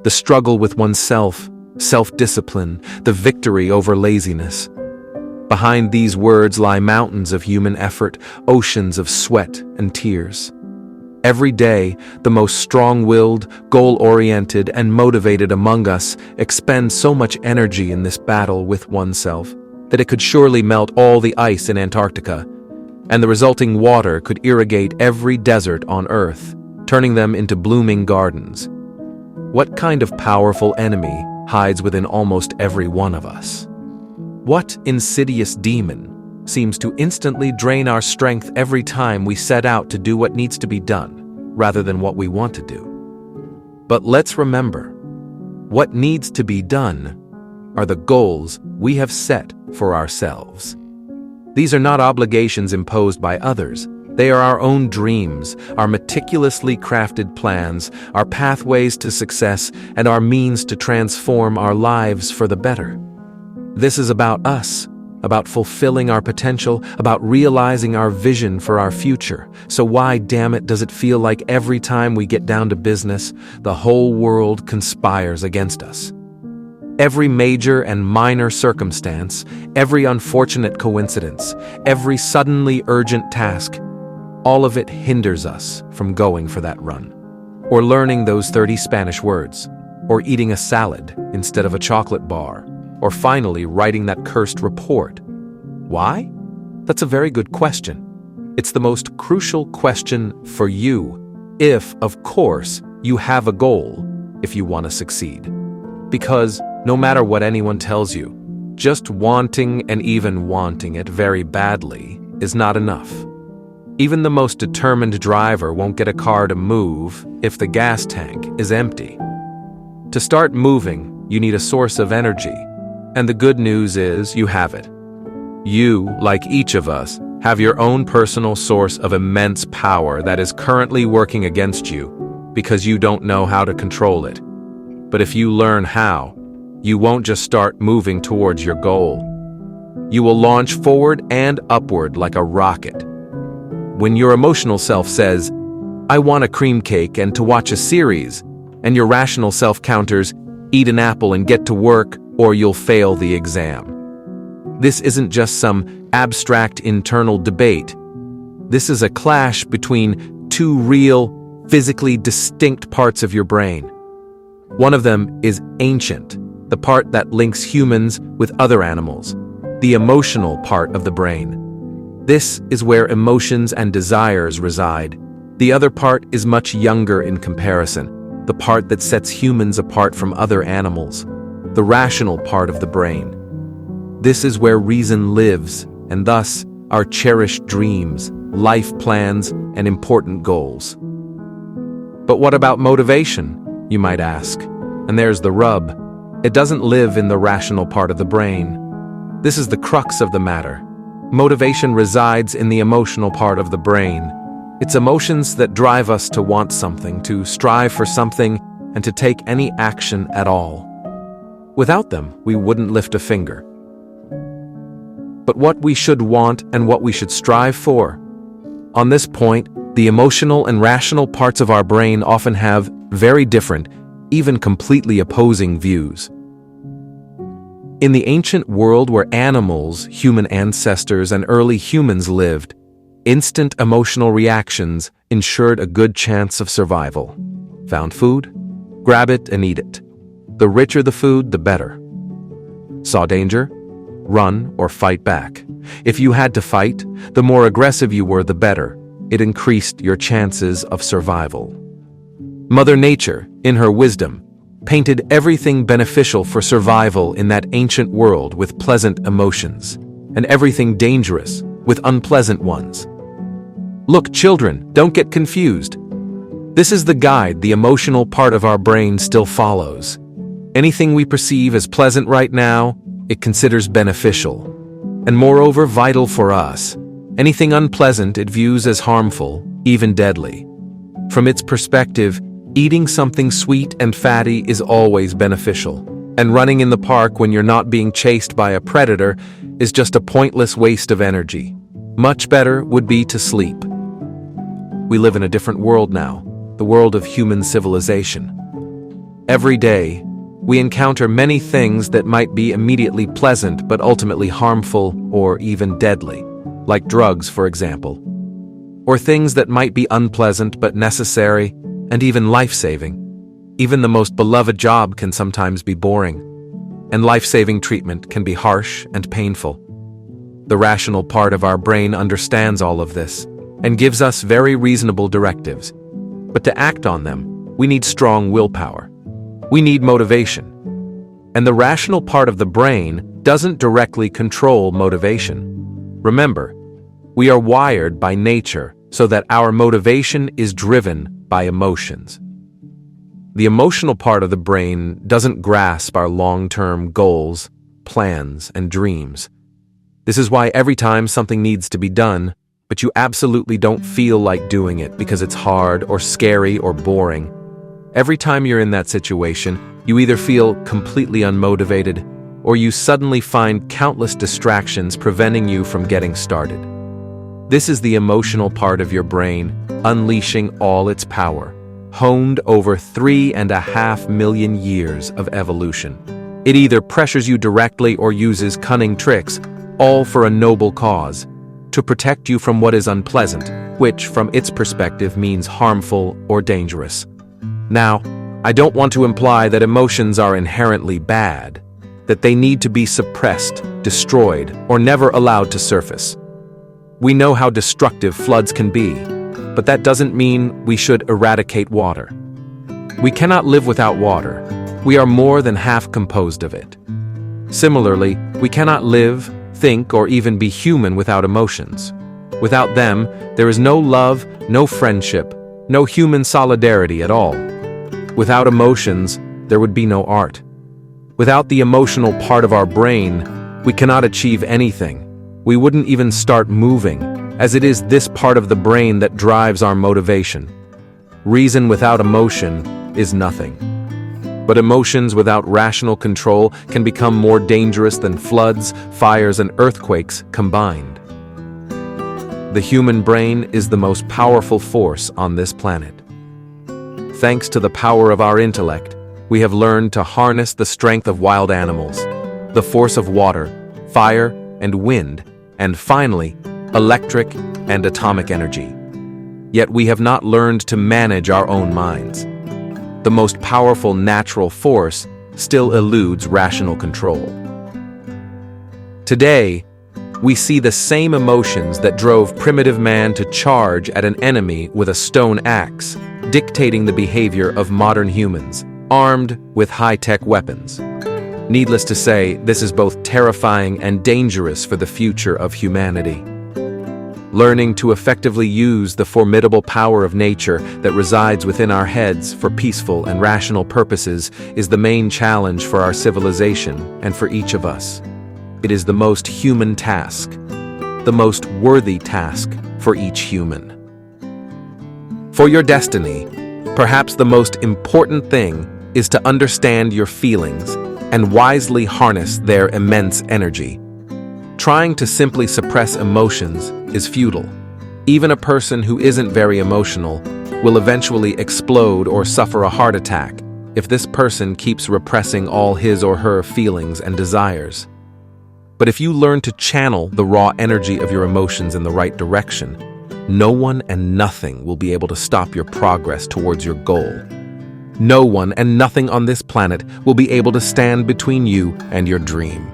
the struggle with oneself, self-discipline, the victory over laziness. Behind these words lie mountains of human effort, oceans of sweat and tears. Every day, the most strong-willed, goal-oriented, and motivated among us expend so much energy in this battle with oneself that it could surely melt all the ice in Antarctica, and the resulting water could irrigate every desert on Earth, turning them into blooming gardens. What kind of powerful enemy hides within almost every one of us? What insidious demon seems to instantly drain our strength every time we set out to do what needs to be done, rather than what we want to do? But let's remember, what needs to be done are the goals we have set for ourselves. These are not obligations imposed by others. They are our own dreams, our meticulously crafted plans, our pathways to success, and our means to transform our lives for the better. This is about us, about fulfilling our potential, about realizing our vision for our future. So why, damn it, does it feel like every time we get down to business, the whole world conspires against us? Every major and minor circumstance, every unfortunate coincidence, every suddenly urgent task, all of it hinders us from going for that run, or learning those 30 Spanish words, or eating a salad instead of a chocolate bar, or finally writing that cursed report. Why? That's a very good question. It's the most crucial question for you, if, of course, you have a goal, if you want to succeed. Because no matter what anyone tells you, just wanting and even wanting it very badly is not enough. Even the most determined driver won't get a car to move if the gas tank is empty. To start moving, you need a source of energy. And the good news is you have it. You, like each of us, have your own personal source of immense power that is currently working against you because you don't know how to control it. But if you learn how, you won't just start moving towards your goal. You will launch forward and upward like a rocket. When your emotional self says, "I want a cream cake and to watch a series," and your rational self counters, "Eat an apple and get to work, or you'll fail the exam." This isn't just some abstract internal debate. This is a clash between two real, physically distinct parts of your brain. One of them is ancient, the part that links humans with other animals, the emotional part of the brain. This is where emotions and desires reside. The other part is much younger in comparison, the part that sets humans apart from other animals, the rational part of the brain. This is where reason lives, and thus our cherished dreams, life plans, and important goals. But what about motivation, you might ask? And there's the rub. It doesn't live in the rational part of the brain. This is the crux of the matter. Motivation resides in the emotional part of the brain. It's emotions that drive us to want something, to strive for something, and to take any action at all. Without them, we wouldn't lift a finger. But what we should want and what we should strive for? On this point, the emotional and rational parts of our brain often have very different, even completely opposing views. In the ancient world where animals, human ancestors, and early humans lived, instant emotional reactions ensured a good chance of survival. Found food? Grab it and eat it. The richer the food, the better. Saw danger? Run or fight back. If you had to fight, the more aggressive you were, the better. It increased your chances of survival. Mother Nature, in her wisdom, painted everything beneficial for survival in that ancient world with pleasant emotions, and everything dangerous with unpleasant ones. Look, children, don't get confused. This is the guide the emotional part of our brain still follows. Anything we perceive as pleasant right now, it considers beneficial, and moreover vital for us. Anything unpleasant it views as harmful, even deadly. From its perspective, eating something sweet and fatty is always beneficial, and running in the park when you're not being chased by a predator is just a pointless waste of energy. Much better would be to sleep. We live in a different world now, the world of human civilization. Every day, we encounter many things that might be immediately pleasant but ultimately harmful or even deadly, like drugs, for example, or things that might be unpleasant but necessary and even life-saving. Even the most beloved job can sometimes be boring, and life-saving treatment can be harsh and painful. The rational part of our brain understands all of this and gives us very reasonable directives. But to act on them, we need strong willpower. We need motivation. And the rational part of the brain doesn't directly control motivation. Remember, we are wired by nature so that our motivation is driven by emotions. The emotional part of the brain doesn't grasp our long-term goals, plans, and dreams. This is why every time something needs to be done, but you absolutely don't feel like doing it because it's hard or scary or boring, every time you're in that situation, you either feel completely unmotivated or you suddenly find countless distractions preventing you from getting started. This is the emotional part of your brain unleashing all its power, honed over 3.5 million years of evolution. It either pressures you directly or uses cunning tricks, all for a noble cause, to protect you from what is unpleasant, which, from its perspective, means harmful or dangerous. Now, I don't want to imply that emotions are inherently bad, that they need to be suppressed, destroyed, or never allowed to surface. We know how destructive floods can be, but that doesn't mean we should eradicate water. We cannot live without water. We are more than half composed of it. Similarly, we cannot live, think, or even be human without emotions. Without them, there is no love, no friendship, no human solidarity at all. Without emotions, there would be no art. Without the emotional part of our brain, we cannot achieve anything. We wouldn't even start moving, as it is this part of the brain that drives our motivation. Reason without emotion is nothing. But emotions without rational control can become more dangerous than floods, fires, and earthquakes combined. The human brain is the most powerful force on this planet. Thanks to the power of our intellect, we have learned to harness the strength of wild animals, the force of water, fire, and wind, and finally, electric and atomic energy. Yet we have not learned to manage our own minds. The most powerful natural force still eludes rational control. Today, we see the same emotions that drove primitive man to charge at an enemy with a stone axe, dictating the behavior of modern humans, armed with high-tech weapons. Needless to say, this is both terrifying and dangerous for the future of humanity. Learning to effectively use the formidable power of nature that resides within our heads for peaceful and rational purposes is the main challenge for our civilization and for each of us. It is the most human task, the most worthy task for each human. For your destiny, perhaps the most important thing is to understand your feelings and wisely harness their immense energy. Trying to simply suppress emotions is futile. Even a person who isn't very emotional will eventually explode or suffer a heart attack if this person keeps repressing all his or her feelings and desires. But if you learn to channel the raw energy of your emotions in the right direction, no one and nothing will be able to stop your progress towards your goal. No one and nothing on this planet will be able to stand between you and your dream.